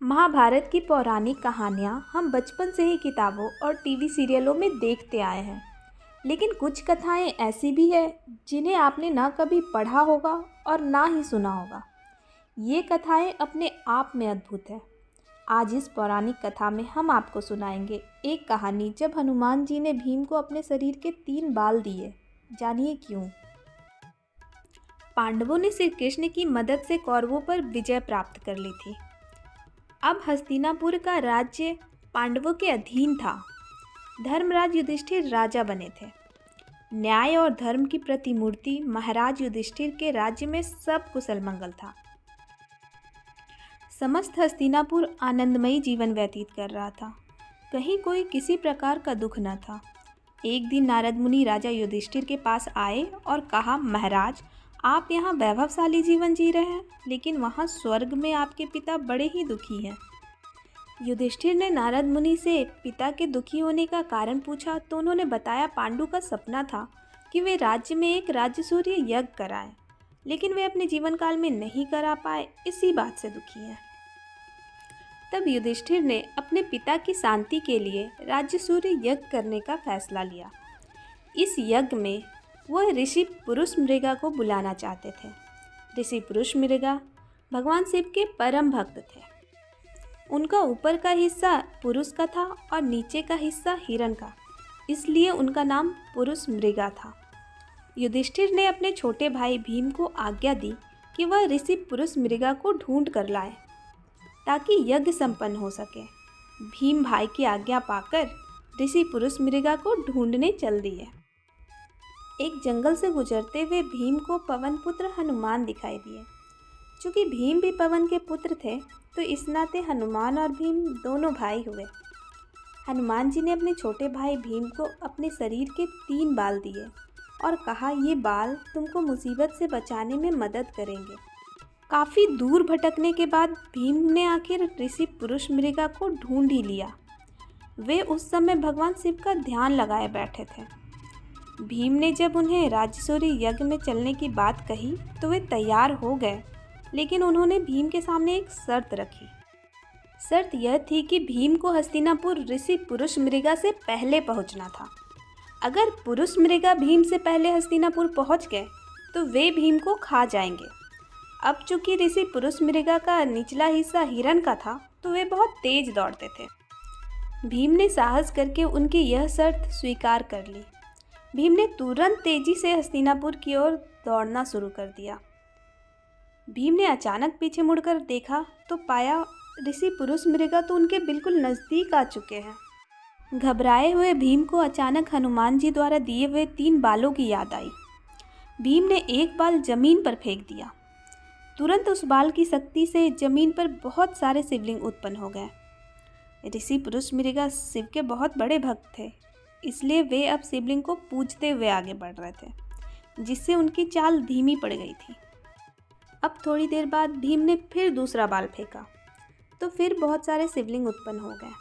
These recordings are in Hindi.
महाभारत की पौराणिक कहानियाँ हम बचपन से ही किताबों और टीवी सीरियलों में देखते आए हैं। लेकिन कुछ कथाएं ऐसी भी हैं जिन्हें आपने ना कभी पढ़ा होगा और ना ही सुना होगा। ये कथाएं अपने आप में अद्भुत है। आज इस पौराणिक कथा में हम आपको सुनाएंगे एक कहानी जब हनुमान जी ने भीम को अपने शरीर के 3 बाल दिए। जानिए क्यों। पांडवों ने श्री कृष्ण की मदद से कौरवों पर विजय प्राप्त कर ली थी। अब हस्तिनापुर का राज्य पांडवों के अधीन था। धर्मराज युधिष्ठिर राजा बने थे। न्याय और धर्म की प्रतिमूर्ति महाराज युधिष्ठिर के राज्य में सब कुशल मंगल था। समस्त हस्तिनापुर आनंदमयी जीवन व्यतीत कर रहा था। कहीं कोई किसी प्रकार का दुख न था। एक दिन नारद मुनि राजा युधिष्ठिर के पास आए और कहा, महाराज, आप यहाँ वैभवशाली जीवन जी रहे हैं, लेकिन वहाँ स्वर्ग में आपके पिता बड़े ही दुखी हैं। युधिष्ठिर ने नारद मुनि से पिता के दुखी होने का कारण पूछा तो उन्होंने बताया पांडु का सपना था कि वे राज्य में एक राज्यसूय यज्ञ कराएं, लेकिन वे अपने जीवन काल में नहीं करा पाए, इसी बात से दुखी हैं। तब युधिष्ठिर ने अपने पिता की शांति के लिए राज्यसूय यज्ञ करने का फैसला लिया। इस यज्ञ में वह ऋषि पुरुष मृगा को बुलाना चाहते थे। ऋषि पुरुष मृगा भगवान शिव के परम भक्त थे। उनका ऊपर का हिस्सा पुरुष का था और नीचे का हिस्सा हिरण का, इसलिए उनका नाम पुरुष मृगा था। युधिष्ठिर ने अपने छोटे भाई भीम को आज्ञा दी कि वह ऋषि पुरुष मृगा को ढूंढ कर लाए ताकि यज्ञ संपन्न हो सके। भीम भाई की आज्ञा पाकर ऋषि पुरुष मृगा को ढूंढने चल दिए। एक जंगल से गुजरते हुए भीम को पवन पुत्र हनुमान दिखाई दिए। चूँकि भीम भी पवन के पुत्र थे तो इस नाते हनुमान और भीम दोनों भाई हुए। हनुमान जी ने अपने छोटे भाई भीम को अपने शरीर के 3 बाल दिए और कहा, ये बाल तुमको मुसीबत से बचाने में मदद करेंगे। काफ़ी दूर भटकने के बाद भीम ने आखिर ऋषि पुरुष मृगा को ढूंढ ही लिया। वे उस समय भगवान शिव का ध्यान लगाए बैठे थे। भीम ने जब उन्हें राज्यसूय यज्ञ में चलने की बात कही तो वे तैयार हो गए, लेकिन उन्होंने भीम के सामने एक शर्त रखी। शर्त यह थी कि भीम को हस्तिनापुर ऋषि पुरुष मृगा से पहले पहुंचना था। अगर पुरुष मृगा भीम से पहले हस्तिनापुर पहुंच गए तो वे भीम को खा जाएंगे। अब चूंकि ऋषि पुरुष मृगा का निचला हिस्सा हिरण का था तो वे बहुत तेज दौड़ते थे। भीम ने साहस करके उनकी यह शर्त स्वीकार कर ली। भीम ने तुरंत तेजी से हस्तिनापुर की ओर दौड़ना शुरू कर दिया। भीम ने अचानक पीछे मुड़कर देखा तो पाया ऋषि पुरुष मृगा तो उनके बिल्कुल नज़दीक आ चुके हैं। घबराए हुए भीम को अचानक हनुमान जी द्वारा दिए हुए 3 बालों की याद आई। भीम ने एक बाल जमीन पर फेंक दिया। तुरंत उस बाल की शक्ति से जमीन पर बहुत सारे शिवलिंग उत्पन्न हो गए। ऋषि पुरुष मृगा शिव के बहुत बड़े भक्त थे, इसलिए वे अब शिवलिंग को पूजते हुए आगे बढ़ रहे थे, जिससे उनकी चाल धीमी पड़ गई थी। अब थोड़ी देर बाद भीम ने फिर दूसरा बाल फेंका तो फिर बहुत सारे शिवलिंग उत्पन्न हो गए।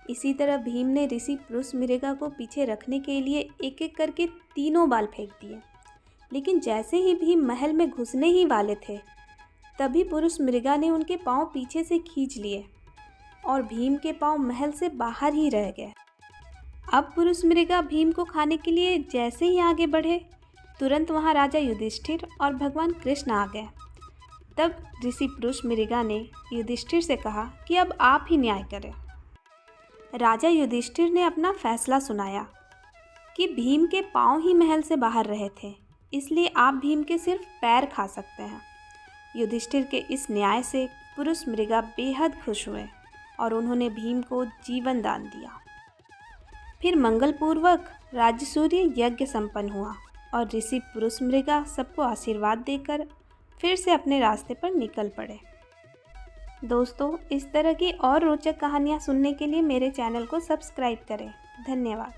इसी तरह भीम ने ऋषि पुरुष मृगा को पीछे रखने के लिए एक एक करके 3 बाल फेंक दिए। लेकिन जैसे ही भीम महल में घुसने ही वाले थे तभी पुरुष मृगा ने उनके पाँव पीछे से खींच लिए और भीम के पाँव महल से बाहर ही रह गए। अब पुरुष मृगा भीम को खाने के लिए जैसे ही आगे बढ़े तुरंत वहाँ राजा युधिष्ठिर और भगवान कृष्ण आ गए। तब ऋषि पुरुष मृगा ने युधिष्ठिर से कहा कि अब आप ही न्याय करें। राजा युधिष्ठिर ने अपना फैसला सुनाया कि भीम के पाँव ही महल से बाहर रहे थे, इसलिए आप भीम के सिर्फ पैर खा सकते हैं। युधिष्ठिर के इस न्याय से पुरुष मृगा बेहद खुश हुए और उन्होंने भीम को जीवन दान दिया। फिर मंगलपूर्वक राज्यसूय यज्ञ संपन्न हुआ और ऋषि पुरुष मृगा सबको आशीर्वाद देकर फिर से अपने रास्ते पर निकल पड़े। दोस्तों, इस तरह की और रोचक कहानियाँ सुनने के लिए मेरे चैनल को सब्सक्राइब करें। धन्यवाद।